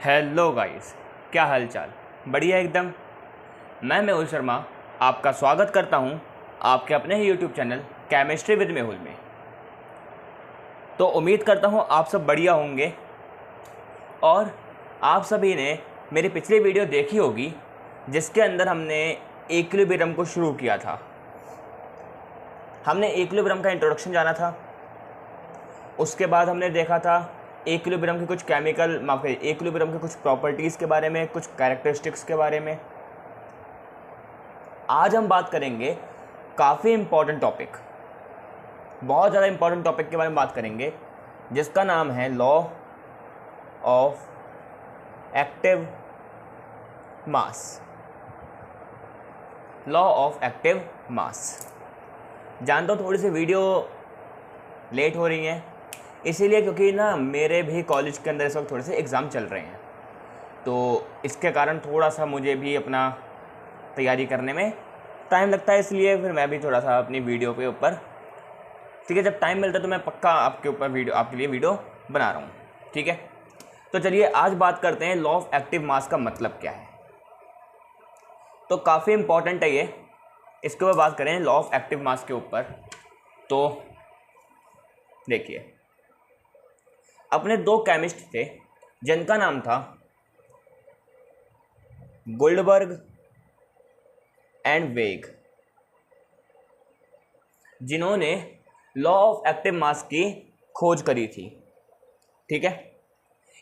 Hello guys, क्या हाल चाल। बढ़िया एकदम। मैं मेहुल शर्मा आपका स्वागत करता हूं आपके अपने ही YouTube channel chemistry with Mehul में। तो उम्मीद करता हूं आप सब बढ़िया होंगे और आप सभी ने मेरी पिछली वीडियो देखी होगी जिसके अंदर हमने इक्विलिब्रियम को शुरू किया था। हमने इक्विलिब्रियम का इंट्रोडक्शन जाना था, उसके बाद हमने देखा था इक्विलिब्रियम के कुछ इक्विलिब्रियम के कुछ प्रॉपर्टीज़ के बारे में, कुछ कैरेक्टरिस्टिक्स के बारे में। आज हम बात करेंगे काफ़ी इम्पॉर्टेंट टॉपिक, बहुत ज़्यादा इम्पॉर्टेंट टॉपिक के बारे में बात करेंगे जिसका नाम है law of active mass. Law of active mass. जानता हूँ थोड़ी सी वीडियो लेट हो रही है, इसीलिए क्योंकि ना मेरे भी कॉलेज के अंदर इस वक्त थोड़े से एग्ज़ाम चल रहे हैं, तो इसके कारण थोड़ा सा मुझे भी अपना तैयारी करने में टाइम लगता है। इसलिए फिर मैं भी थोड़ा सा अपनी वीडियो के ऊपर, ठीक है, जब टाइम मिलता है तो मैं पक्का आपके लिए वीडियो बना रहा हूँ, ठीक है। तो चलिए आज बात करते हैं लॉ ऑफ एक्टिव मास का मतलब क्या है। तो काफ़ी इम्पॉर्टेंट है ये, इसके ऊपर बात करें लॉ ऑफ एक्टिव मास के ऊपर। तो देखिए, अपने दो केमिस्ट थे जिनका नाम था गुल्डबर्ग एंड वेग, जिन्होंने लॉ ऑफ एक्टिव मास की खोज करी थी, ठीक है।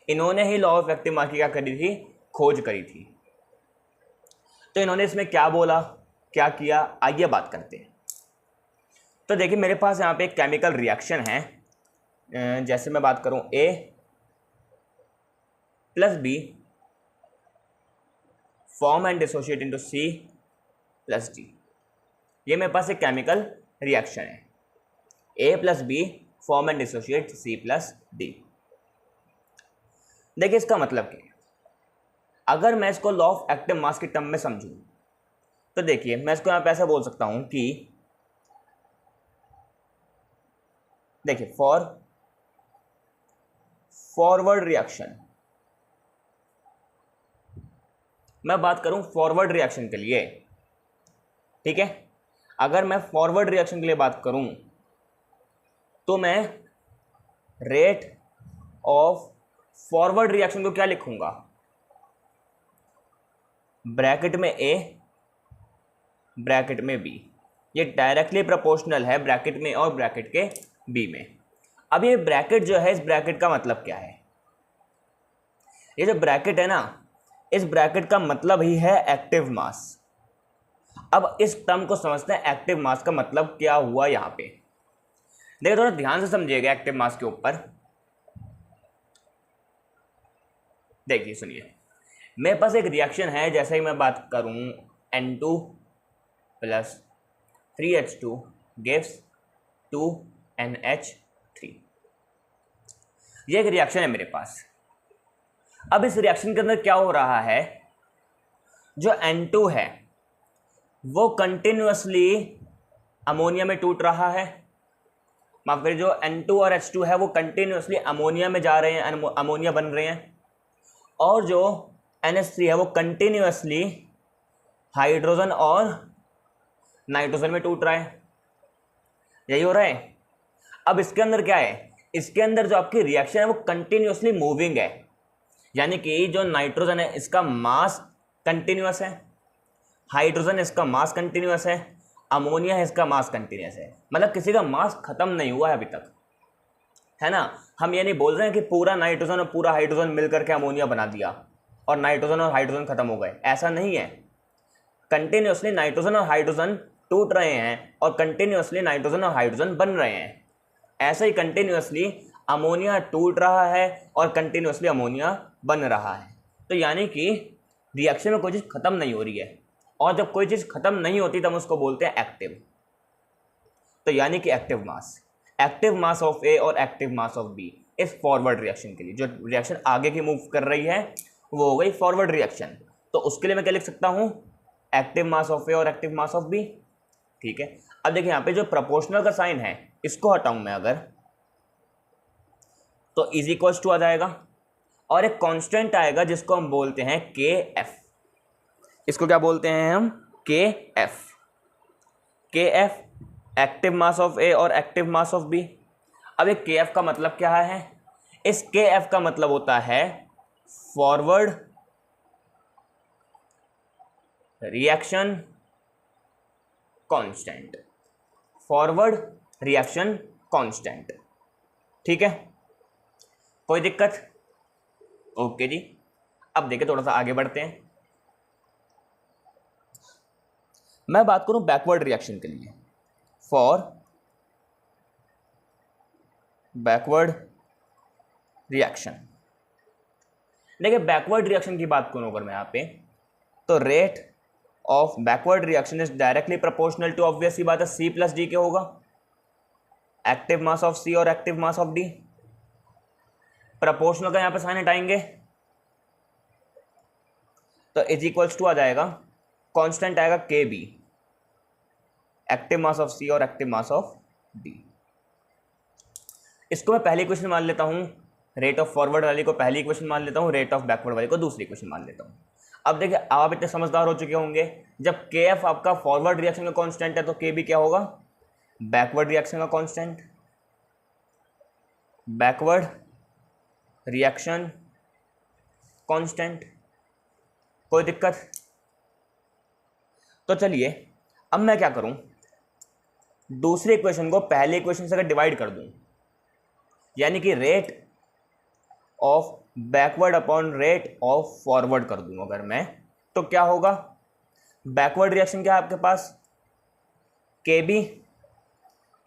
इन्होंने ही लॉ ऑफ एक्टिव मास की क्या करी थी, खोज करी थी। तो इन्होंने इसमें क्या बोला, क्या किया, आइए बात करते हैं। तो देखिए मेरे पास यहाँ पे एक केमिकल रिएक्शन है। जैसे मैं बात करूं A plus B form and dissociate into C plus D। ये मेरे पास एक केमिकल रिएक्शन है, A plus B form and dissociate C plus D। देखिए इसका मतलब क्या है। अगर मैं इसको लॉ ऑफ एक्टिव मास के टर्म में समझूं तो देखिए मैं इसको यहाँ पे ऐसा बोल सकता हूं कि देखिए फॉरवर्ड रिएक्शन, मैं बात करूं फॉरवर्ड रिएक्शन के लिए, ठीक है। अगर मैं फॉरवर्ड रिएक्शन के लिए बात करूं तो मैं रेट ऑफ फॉरवर्ड रिएक्शन को क्या लिखूंगा, ब्रैकेट में A ब्रैकेट में B। ये डायरेक्टली प्रोपोर्शनल है ब्रैकेट में और ब्रैकेट के B में। अब ये ब्रैकेट जो है, इस ब्रैकेट का मतलब क्या है। ये जो ब्रैकेट है ना, इस ब्रैकेट का मतलब ही है एक्टिव मास। अब इस टर्म को समझते हैं, एक्टिव मास का मतलब क्या हुआ यहाँ पे। देखिए थोड़ा ध्यान से समझिएगा एक्टिव मास के ऊपर। देखिए सुनिए, मेरे पास एक रिएक्शन है, जैसे ही मैं बात करूं N2 plus 3H2 gives 2NH3। ये एक रिएक्शन है मेरे पास। अब इस रिएक्शन के अंदर क्या हो रहा है, जो N2 है वो कंटिन्यूअसली अमोनिया में टूट रहा है। माफ करिए, जो N2 और H2 है वो कंटिन्यूअसली अमोनिया में जा रहे हैं, अमोनिया बन रहे हैं। और जो NH3 है वो कंटिन्यूअसली हाइड्रोजन और नाइट्रोजन में टूट रहा है। यही हो रहा है। अब इसके अंदर क्या है, इसके अंदर जो आपकी रिएक्शन है वो कंटिन्यूअसली मूविंग है, यानी कि जो नाइट्रोजन है इसका मास कंटिन्यूअस है, हाइड्रोजन इसका मास कंटिन्यूअस है, अमोनिया है इसका मास कंटिन्यूअस है। मतलब किसी का मास खत्म नहीं हुआ है अभी तक, है ना। हम ये नहीं बोल रहे हैं कि पूरा नाइट्रोजन और पूरा हाइड्रोजन मिलकर के अमोनिया बना दिया और नाइट्रोजन और हाइड्रोजन खत्म हो गए, ऐसा नहीं है। कंटिन्यूअसली नाइट्रोजन और हाइड्रोजन टूट रहे हैं और कंटिन्यूअसली नाइट्रोजन और हाइड्रोजन बन रहे हैं। ऐसे ही कंटिन्यूअसली अमोनिया टूट रहा है और कंटिन्यूअसली अमोनिया बन रहा है। तो यानी कि रिएक्शन में कोई चीज़ खत्म नहीं हो रही है, और जब कोई चीज़ खत्म नहीं होती तब उसको बोलते हैं एक्टिव। तो यानी कि एक्टिव मास ऑफ A और एक्टिव मास ऑफ B इस फॉरवर्ड रिएक्शन के लिए, जो रिएक्शन आगे की मूव कर रही है वो हो गई फॉरवर्ड रिएक्शन। तो उसके लिए मैं क्या लिख सकता हूँ, एक्टिव मास ऑफ A और एक्टिव मास ऑफ B, ठीक है। अब देखिए यहाँ पे जो प्रोपोर्शनल का साइन है इसको हटाऊं मैं अगर, तो इज इक्वल्स टू आ जाएगा। और एक कांस्टेंट आएगा जिसको हम बोलते हैं के एफ। इसको क्या बोलते हैं हम? के एफ। के F active mass of A और एक्टिव मास ऑफ बी। अब एक के एफ का मतलब क्या है? इस के एफ का मतलब होता है forward reaction constant. Forward reaction constant. ठीक है, कोई दिक्कत? ओके जी। अब देखिए थोड़ा सा आगे बढ़ते हैं। मैं बात करूं बैकवर्ड रिएक्शन के लिए। फॉर बैकवर्ड रिएक्शन, देखिए बैकवर्ड रिएक्शन की बात करूं अगर मैं यहां पे, तो rate of backward reaction is directly proportional to, obvious सी बात है, सी प्लस डी के होगा, एक्टिव मास ऑफ सी और active mass of D. Proportional का यहां पे साइन हटाएंगे तो इज इक्वल्स टू आ जाएगा, कांस्टेंट आएगा के बी, एक्टिव मास ऑफ सी और एक्टिव मास ऑफ डी। इसको मैं पहली इक्वेशन मान लेता हूं, रेट ऑफ फॉरवर्ड वाली को पहली इक्वेशन मान लेता हूं, रेट ऑफ बैकवर्ड वाली को दूसरी इक्वेशन मान लेता हूं। अब देखिए आप इतने समझदार हो चुके होंगे, जब के एफ आपका फॉरवर्ड रिएक्शन का कांस्टेंट है तो के बी क्या होगा? बैकवर्ड रिएक्शन का कांस्टेंट। बैकवर्ड रिएक्शन कांस्टेंट, कोई दिक्कत? तो चलिए अब मैं क्या करूं, दूसरी इक्वेशन को पहली इक्वेशन से अगर डिवाइड कर दूं, यानी कि rate of backward upon rate of forward कर दूं अगर मैं, तो क्या होगा? बैकवर्ड रिएक्शन क्या है आपके पास? के बी,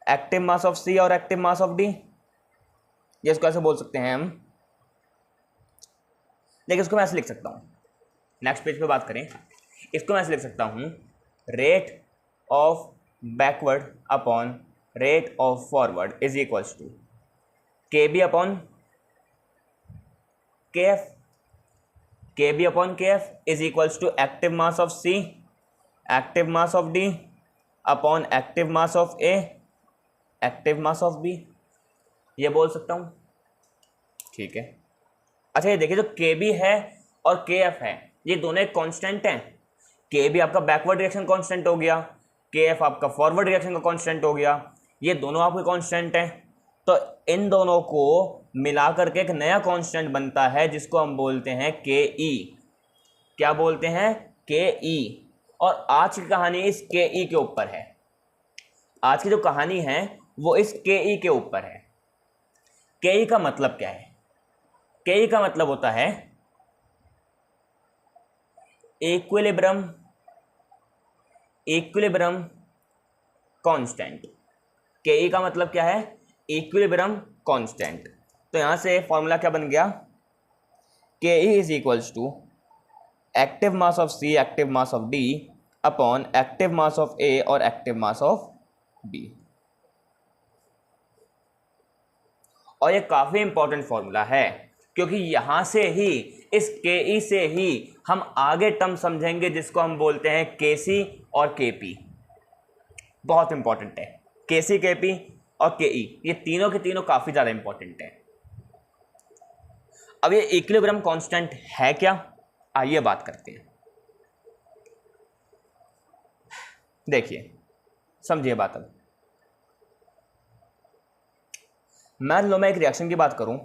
एक्टिव मास ऑफ सी और एक्टिव मास ऑफ डी। ये इसको ऐसे बोल सकते हैं हम, देखिए इसको मैं ऐसे लिख सकता हूं, नेक्स्ट पेज पे बात करें, इसको मैं ऐसे लिख सकता हूं, rate of backward upon rate of forward is equals to K B upon K F, K B upon K F is equals to active mass of C, active mass of D upon active mass of A, active mass of B. ये बोल सकता हूं, ठीक है। अच्छा ये देखिए जो के बी है और के एफ है ये दोनों एक कांस्टेंट हैं। के बी आपका बैकवर्ड रिएक्शन कांस्टेंट हो गया, के एफ आपका फॉरवर्ड रिएक्शन का कांस्टेंट हो गया, ये दोनों आपके कांस्टेंट हैं। तो इन दोनों को मिला करके एक नया कांस्टेंट बनता है जिसको हम बोलते हैं के ई। क्या बोलते हैं? के ई। और आज की कहानी इस के ई के ऊपर है। आज की जो कहानी है वो इस के ई के ऊपर है। के ई का मतलब क्या है? के ई का मतलब होता है इक्विलिब्रियम, इक्विलिब्रियम कांस्टेंट। के ई का मतलब क्या है? Equilibrium constant. तो यहां से फॉर्मूला क्या बन गया? K E is equals to active mass of C, active mass of D upon active mass of A और एक्टिव मास ऑफ बी। और ये काफी इंपॉर्टेंट फॉर्मूला है क्योंकि यहां से ही, इस के ई से ही हम आगे टर्म समझेंगे जिसको हम बोलते हैं के सी और के पी। बहुत इंपॉर्टेंट है के सी, के पी और के ई, ये तीनों के तीनों काफी ज्यादा इंपॉर्टेंट है। अब ये इक्विलिब्रियम कांस्टेंट है क्या? आइए बात करते हैं। देखिए समझिए बात। अब मान लो मैं एक रिएक्शन की बात करूं,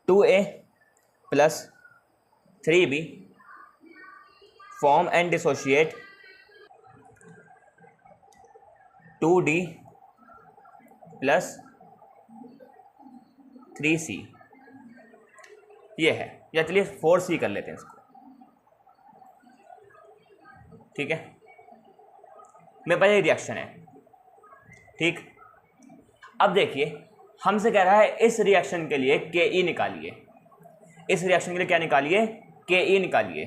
2A plus 3B form and dissociate 2D plus 3C। ये है, या चलिए 4C कर लेते हैं इसको, ठीक है। मेरे पास ये रिएक्शन है, ठीक। अब देखिए हमसे कह रहा है इस रिएक्शन के लिए के ई निकालिए, इस रिएक्शन के लिए क्या निकालिए? के ई निकालिए।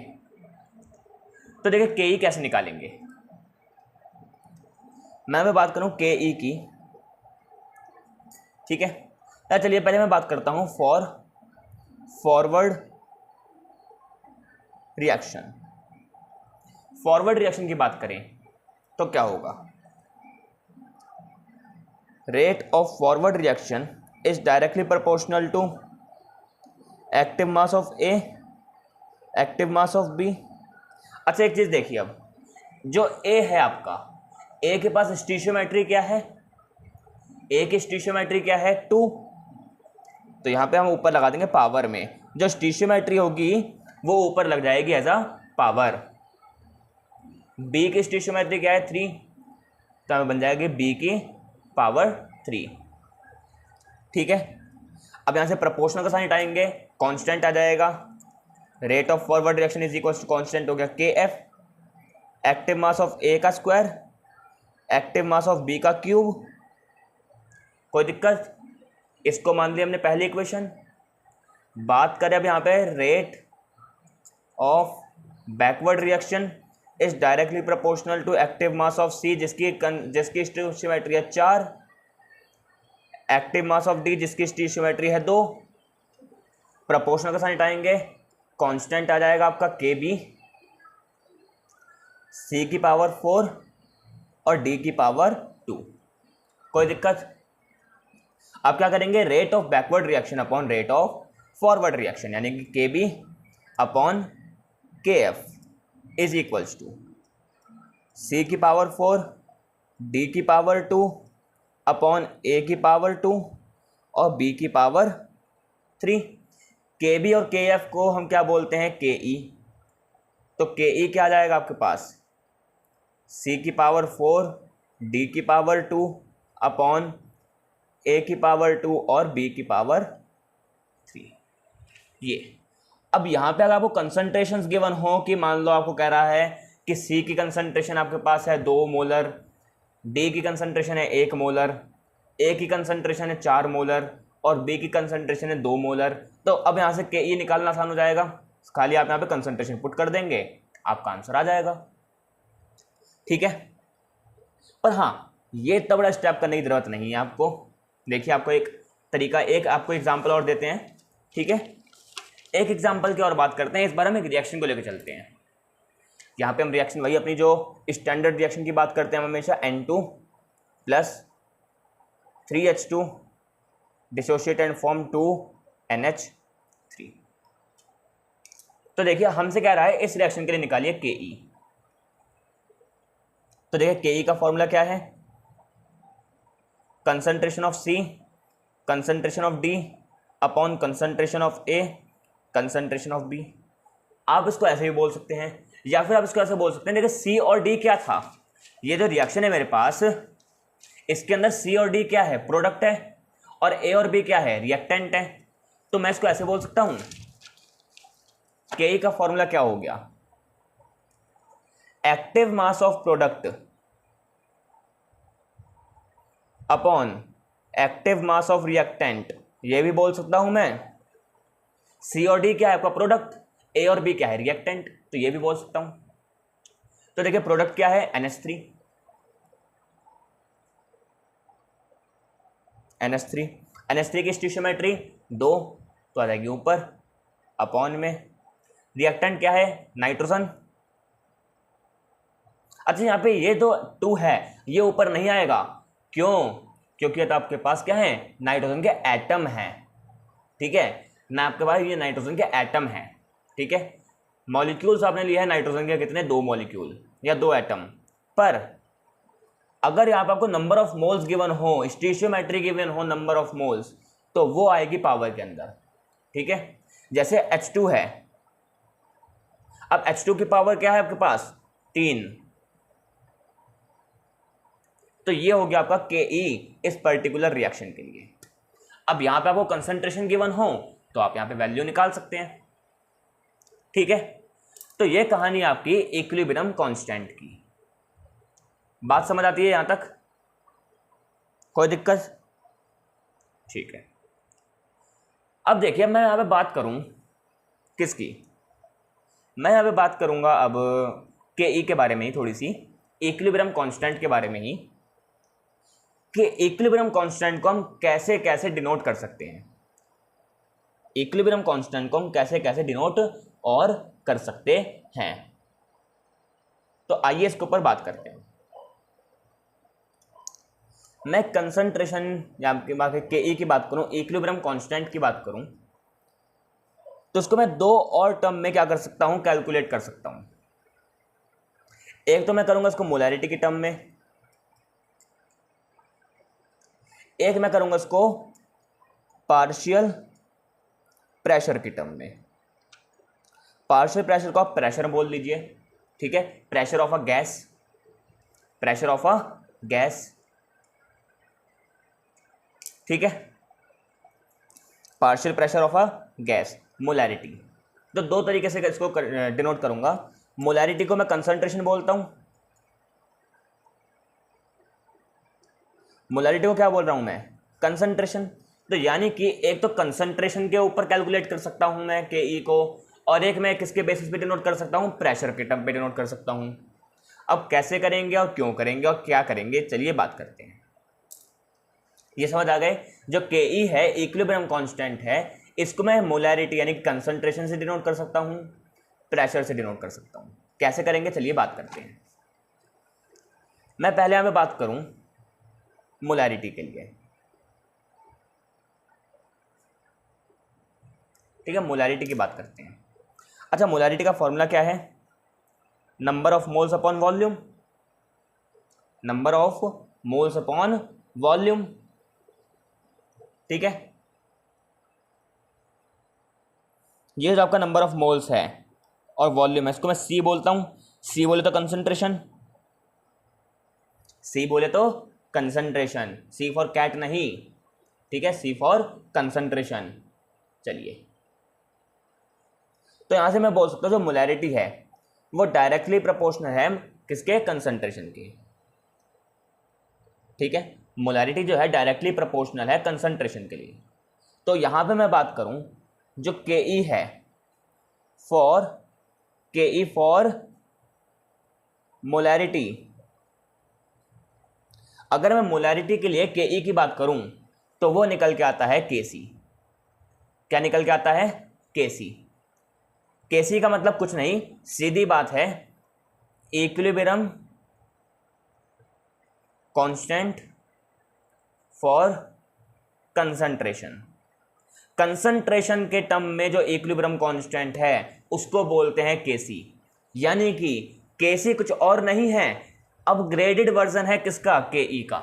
तो देखिए के ई कैसे निकालेंगे, मैं बात करूं के ई की, ठीक है। तो चलिए पहले मैं बात करता हूं for forward reaction. Forward reaction की बात करें तो क्या होगा? Rate of forward reaction is directly proportional to active mass of A, active mass of B. अच्छा एक चीज़ देखिए, अब जो ए है आपका, ए के पास स्टीशियोमेट्री क्या है, ए की स्टीशियोमेट्री क्या है 2, तो यहाँ पे हम ऊपर लगा देंगे पावर में, जो स्टीशियोमेट्री होगी वो ऊपर लग जाएगी एज अ पावर। बी की स्टीशियोमेट्री क्या है 3, तो हमें बन जाएगी बी की पावर 3। ठीक है, अब यहाँ से प्रोपोर्शनल का साइन हटाएंगे, कांस्टेंट आ जाएगा, rate of forward reaction is equal to constant हो गया K F, active mass of A का square, active mass of B का क्यूब। कोई दिक्कत? इसको मान लिया हमने पहली इक्वेशन। बात करें अब यहाँ पे rate of backward reaction is directly proportional to active mass of C, जिसकी स्टीशियोमेट्री है 4, एक्टिव मास ऑफ डी जिसकी स्टीशियोमेट्री है 2। प्रोपोर्शनल का साइन हटाएंगे, कांस्टेंट आ जाएगा आपका के बी, सी की पावर 4 और डी की पावर 2। कोई दिक्कत? अब क्या करेंगे, rate of backward reaction upon rate of forward reaction, यानी कि के B upon K F is equals to सी की पावर 4, डी की पावर 2 अपॉन ए की पावर 2 और बी की पावर 3। के बी और के एफ को हम क्या बोलते हैं, के ई। तो के ई क्या आ जाएगा आपके पास, सी की पावर 4, डी की पावर 2 अपॉन ए की पावर 2 और बी की पावर 3। ये अब यहाँ पे अगर आपको कंसंट्रेशंस गिवन हो कि मान लो आपको कह रहा है कि सी की कंसंट्रेशन आपके पास है 2 मोलर, डी की कंसंट्रेशन है 1 मोलर, ए की कंसंट्रेशन है 4 मोलर और बी की कंसंट्रेशन है 2 मोलर, तो अब यहाँ से के ई निकालना आसान हो जाएगा। खाली आप यहाँ पे कंसंट्रेशन पुट कर देंगे, आपका आंसर आ जाएगा। ठीक है, पर हाँ ये इतना बड़ा स्टेप करने की जरूरत नहीं है आपको। देखिए आपको एक तरीका, एक आपको एग्जाम्पल और देते हैं। ठीक है, एक एग्जाम्पल की और बात करते हैं। इस बार हम एक रिएक्शन को लेकर चलते हैं। यहाँ पे हम रिएक्शन वही अपनी जो स्टैंडर्ड रिएक्शन की बात करते हैं हम हमेशा, N2 plus 3H2 dissociate and form 2NH3। तो देखिए हमसे कह रहा है इस रिएक्शन के लिए निकालिए KE। तो देखिए KE का फॉर्मूला क्या है, concentration of C concentration of D upon concentration of A concentration of B। आप इसको ऐसे भी बोल सकते हैं या फिर आप इसको ऐसे बोल सकते हैं, देखिए C और D क्या था, ये जो रिएक्शन है मेरे पास इसके अंदर C और D क्या है, प्रोडक्ट है, और A और B क्या है, रिएक्टेंट है। तो मैं इसको ऐसे बोल सकता हूं, KE का फॉर्मूला क्या हो गया, active mass of product upon active mass of reactant. ये भी बोल सकता हूं मैं, C और D क्या है आपका प्रोडक्ट, A और B क्या है रिएक्टेंट, तो ये भी बोल सकता हूं। तो देखिए प्रोडक्ट क्या है, NH3 NH3 की स्टीशियोमेट्री 2 तो आ जाएगी ऊपर, अपॉन में रिएक्टेंट क्या है, नाइट्रोजन। अच्छा यहाँ पे ये तो 2 है, ये ऊपर नहीं आएगा, क्यों, क्योंकि तो आपके पास क्या है, नाइट्रोजन के एटम हैं। ठीक है ना, आपके पास ये नाइट्रोजन के एटम हैं। ठीक है, मॉलिक्यूल्स आपने लिया है नाइट्रोजन के कितने, 2 मॉलिक्यूल या 2 एटम। पर अगर यहाँ पर आपको नंबर ऑफ मोल्स गिवन हो, स्टीशियोमेट्री गिवन हो नंबर ऑफ मोल्स, तो वो आएगी पावर के अंदर। ठीक है, जैसे H2 है, अब H2 की पावर क्या है आपके पास, 3। तो ये हो गया आपका KE इस पर्टिकुलर रिएक्शन के लिए। अब यहां पे आपको कंसंट्रेशन गिवन हो तो आप यहां पे वैल्यू निकाल सकते हैं। ठीक है, तो ये कहानी आपकी इक्विलिब्रियम कांस्टेंट की। बात समझ आती है यहां तक, कोई दिक्कत? ठीक है, अब देखिए मैं यहां पे बात करूं किसकी, मैं यहां पे बात करूंगा अब KE के बारे में ही, थोड़ी सी इक्विलिब्रियम कांस्टेंट के बारे में ही, कि इक्विलिब्रियम कांस्टेंट को हम कैसे कैसे डिनोट कर सकते हैं, इक्विलिब्रियम कांस्टेंट को हम कैसे कैसे डिनोट और कर सकते हैं। तो आइए इसके ऊपर बात करते हैं। मैं कंसंट्रेशन या KE की बात करूं, इक्विलिब्रियम कांस्टेंट की बात करूं, तो इसको मैं दो और टर्म में क्या कर सकता हूं, कैलकुलेट कर सकता हूं। एक तो मैं करूंगा इसको मोलैरिटी की टर्म में, एक मैं करूंगा इसको पार्शियल प्रेशर की टर्म में। पार्शियल प्रेशर को आप प्रेशर बोल लीजिए, ठीक है, pressure of a gas, pressure of a gas, ठीक है, partial pressure of a gas, molarity. तो दो तरीके से इसको डिनोट करूंगा। मोलैरिटी को मैं कंसंट्रेशन बोलता हूं, मोलैरिटी को क्या बोल रहा हूं मैं, कंसंट्रेशन। तो यानी कि एक तो कंसंट्रेशन के ऊपर कैलकुलेट कर सकता हूं मैं के ई को, और एक मैं किसके बेसिस पे डिनोट कर सकता हूं, प्रेशर के टर्म पे डिनोट कर सकता हूं। अब कैसे करेंगे और क्यों करेंगे और क्या करेंगे, चलिए बात करते हैं। ये समझ आ गए, जो के ई है इक्विलिब्रियम कांस्टेंट है, इसको मैं मोलैरिटी यानी कंसंट्रेशन से डिनोट कर सकता हूं, प्रेशर से डिनोट कर सकता हूं। कैसे करेंगे चलिए बात करते हैं। मैं पहले यहां पे बात करूं मोलैरिटी के लिए, ठीक है, मोलैरिटी की बात करते हैं। अच्छा, मोलैरिटी का फॉर्मूला क्या है, number of moles upon volume, number of moles upon volume, ठीक है। ये जो आपका नंबर ऑफ मोल्स है और वॉल्यूम है, इसको मैं सी बोलता हूं। सी बोले तो कंसंट्रेशन, सी बोले तो कंसंट्रेशन, सी फॉर कैट नहीं, ठीक है, सी फॉर कंसंट्रेशन। चलिए, तो यहां से मैं बोल सकता हूं जो मोलैरिटी है वो डायरेक्टली प्रोपोर्शनल है किसके, कंसंट्रेशन के, ठीक है। मोलैरिटी जो है डायरेक्टली प्रोपोर्शनल है कंसंट्रेशन के लिए। तो यहां पे मैं बात करूं जो के ई है फॉर, के ई फॉर मोलैरिटी, अगर मैं मोलैरिटी के लिए के ई की बात करूं तो वो निकल के आता है के सी। क्या निकल के आता है, के सी। के सी का मतलब कुछ नहीं, सीधी बात है, equilibrium constant for concentration. Concentration के टर्म में जो इक्विलिब्रियम कांस्टेंट है उसको बोलते हैं के सी। यानी कि के सी कुछ और नहीं है, अपग्रेडेड वर्जन है किसका, के ई का।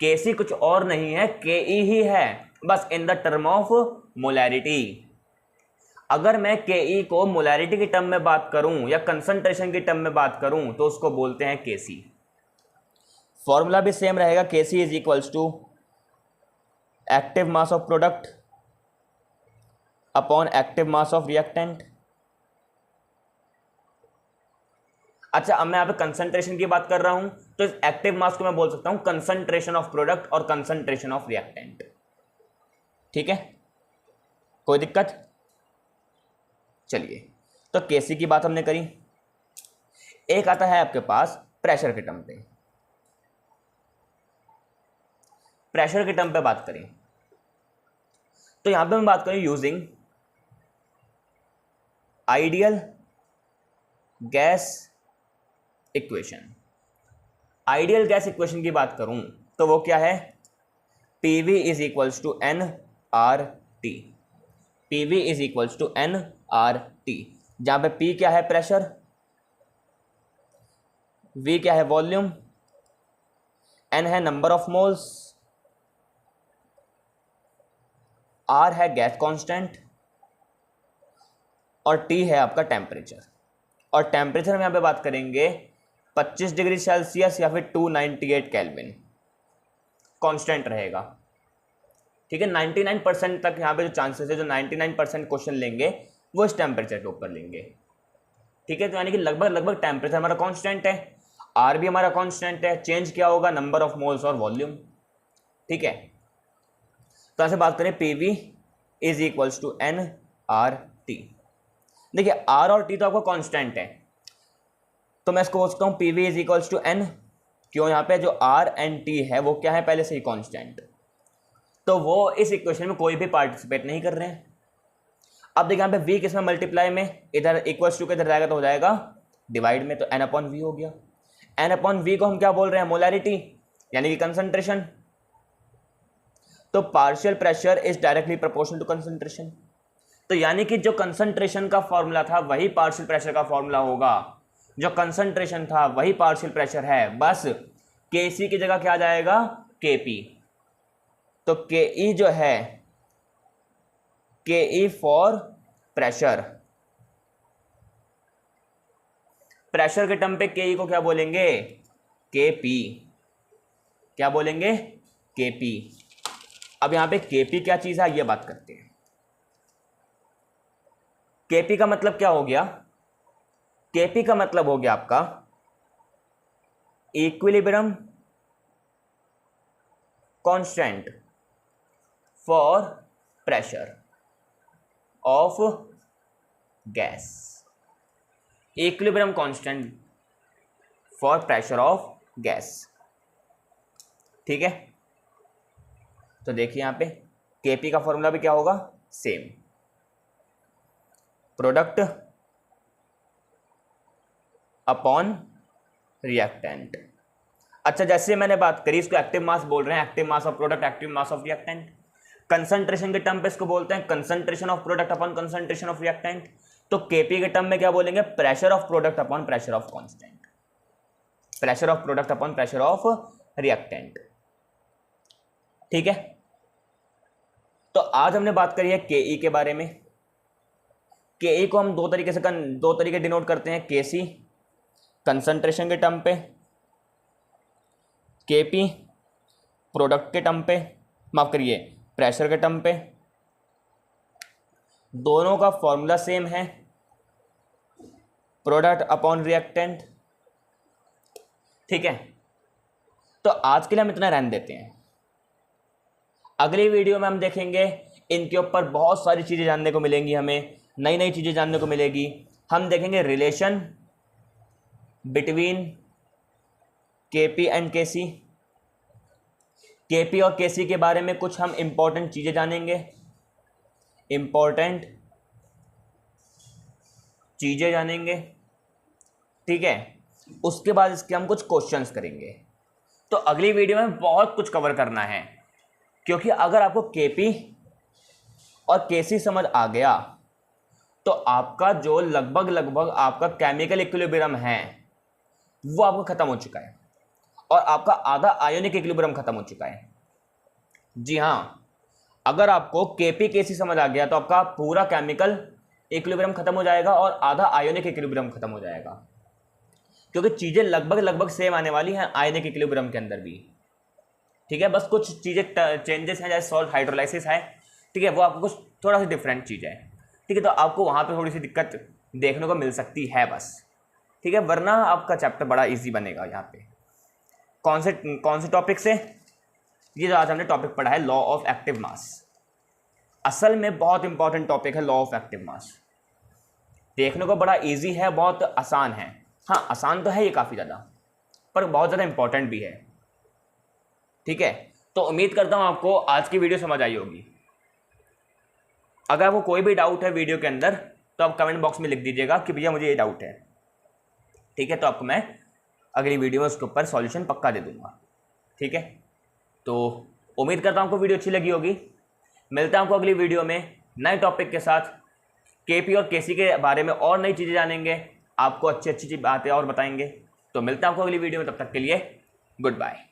के सी कुछ और नहीं है, के ई ही है, बस in the term of molarity. अगर मैं के ई को मोलैरिटी की टर्म में बात करूं या कंसंट्रेशन की टर्म में बात करूं तो उसको बोलते हैं के सी। फॉर्मूला भी सेम रहेगा, K C is equals to active mass of product upon active mass of reactant. अच्छा, अब मैं यहाँ पे कंसंट्रेशन की बात कर रहा हूं तो इस एक्टिव मास को मैं बोल सकता हूं कंसंट्रेशन ऑफ प्रोडक्ट और कंसंट्रेशन ऑफ रिएक्टेंट, ठीक है, कोई दिक्कत। चलिए, तो केसी की बात हमने करी। एक आता है आपके पास प्रेशर के टर्म पे, प्रेशर के टर्म पे बात करें तो यहां पे मैं बात करें using ideal gas equation. Ideal gas equation की बात करूं तो वो क्या है, PV is equals to N R T, PV is equals to N R T, जहां पे P क्या है प्रेशर, V क्या है वॉल्यूम, N है नंबर ऑफ मोल्स, R है गैस कांस्टेंट और T है आपका टेम्परेचर। और टेम्परेचर में यहां पे बात करेंगे 25 डिग्री सेल्सियस या फिर 298 केल्विन कांस्टेंट रहेगा, ठीक है। 99% तक यहाँ पे जो चांसेस है, जो 99% क्वेश्चन लेंगे वो इस टेम्परेचर के ऊपर लेंगे, ठीक है। तो यानी कि लगभग टेम्परेचर हमारा कांस्टेंट है, आर भी हमारा कांस्टेंट है, चेंज क्या होगा, नंबर ऑफ मोल्स और वॉल्यूम, ठीक है। तो ऐसे बात करें PV is equals to N R T. देखिए आर और टी तो आपको कांस्टेंट है, तो मैं इसको बोल सकता हूँ PV is equals to N, क्यों, यहाँ पे जो आर एंड टी है वो क्या है पहले से ही कांस्टेंट, तो वो इस इक्वेशन में कोई भी पार्टिसिपेट नहीं कर रहे हैं। अब देखिए यहाँ पे v किसमें मल्टीप्लाई में, इधर इक्वल्स टू के इधर जाएगा तो हो जाएगा डिवाइड में, तो n अपॉन वी हो गया। n अपॉन वी को हम क्या बोल रहे हैं, मोलैरिटी यानी कि कंसंट्रेशन। तो partial pressure is directly proportional to concentration. तो यानी कि जो कंसंट्रेशन का फॉर्मूला था वही पार्शियल प्रेशर का फॉर्मूला होगा, जो कंसंट्रेशन था वही पार्शियल प्रेशर है, बस Kc की जगह क्या आ जाएगा, Kp। तो Ke जो है, Ke फॉर प्रेशर, प्रेशर के टर्म पे Ke को क्या बोलेंगे, Kp, क्या बोलेंगे, Kp। अब यहां पे Kp क्या चीज है ये बात करते हैं। Kp का मतलब क्या हो गया, Kp का मतलब हो गया आपका equilibrium constant for pressure of gas, equilibrium constant for pressure of gas. ठीक है, तो देखिए यहां पे Kp का फॉर्मूला भी क्या होगा, सेम, प्रोडक्ट अपॉन रिएक्टेंट। अच्छा, जैसे मैंने बात करी, इसको एक्टिव मास बोल रहे हैं, active mass of product, active mass of reactant. Concentration के टर्म पे इसको बोलते हैं concentration of product upon concentration of reactant. तो Kp के टर्म में क्या बोलेंगे, pressure of product upon pressure of constant, pressure of product upon pressure of reactant. ठीक है, तो आज हमने बात करी है Ke के बारे में। Ke को हम दो तरीके डिनोट करते हैं, Kc कंसंट्रेशन के टर्म पे, Kp प्रोडक्ट के टर्म पे, माफ करिए प्रेशर के टर्म पे। दोनों का फॉर्मूला सेम है, प्रोडक्ट अपॉन रिएक्टेंट। ठीक है, तो आज के लिए हम इतना रहने देते हैं। अगली वीडियो में हम देखेंगे, इनके ऊपर बहुत सारी चीज़ें जानने को मिलेंगी, हमें नई नई चीज़ें जानने को मिलेगी। हम देखेंगे relation between Kp and Kc, Kp और Kc के बारे में कुछ हम इंपॉर्टेंट चीज़ें जानेंगे, इंपॉर्टेंट चीज़ें जानेंगे। ठीक है, उसके बाद इसके हम कुछ क्वेश्चंस करेंगे। तो अगली वीडियो में बहुत कुछ कवर करना है, क्योंकि अगर आपको Kp और Kc समझ आ गया तो आपका जो लगभग आपका केमिकल इक्विलिब्रियम है वो आपको खत्म हो चुका है, और आपका आधा आयोनिक इक्विलिब्रियम खत्म हो चुका है। जी हाँ, अगर आपको Kp Kc समझ आ गया तो आपका पूरा केमिकल इक्विलिब्रियम खत्म हो जाएगा और आधा आयोनिक इक्विलिब्रियम खत्म हो जाएगा, क्योंकि चीज़ें लगभग सेम आने वाली हैं आयोनिक इक्विलिब्रियम के अंदर भी। ठीक है, बस कुछ चीज़ें चेंजेस हैं, जैसे सॉल्ट हाइड्रोलाइसिस है। ठीक है, वो आपको कुछ थोड़ा सा डिफरेंट चीज़ है। ठीक है, तो आपको वहाँ पे थोड़ी सी दिक्कत देखने को मिल सकती है बस। ठीक है, वरना आपका चैप्टर बड़ा इजी बनेगा। यहाँ पे कौन से टॉपिक से, ये जो आज हमने टॉपिक पढ़ा है लॉ ऑफ एक्टिव मास, असल में बहुत इंपॉर्टेंट टॉपिक है लॉ ऑफ एक्टिव मास। देखने को बड़ा इजी है, बहुत आसान है। हाँ, आसान तो है ये काफ़ी ज़्यादा, पर बहुत ज़्यादा इंपॉर्टेंट भी है। ठीक है, तो उम्मीद करता हूँ आपको आज की वीडियो समझ आई होगी। अगर आपको कोई भी डाउट है वीडियो के अंदर तो आप कमेंट बॉक्स में लिख दीजिएगा कि भैया मुझे ये डाउट है। ठीक है, तो आपको मैं अगली वीडियो में उसके ऊपर सॉल्यूशन पक्का दे दूंगा। ठीक है, तो उम्मीद करता हूँ आपको वीडियो अच्छी लगी होगी। मिलता हूँ आपको अगली वीडियो में नए टॉपिक के साथ। Kp और Kc के बारे में और नई चीज़ें जानेंगे, आपको अच्छी अच्छी बातें और बताएंगे। तो मिलता हूँ आपको अगली वीडियो में, तब तक के लिए गुड बाय।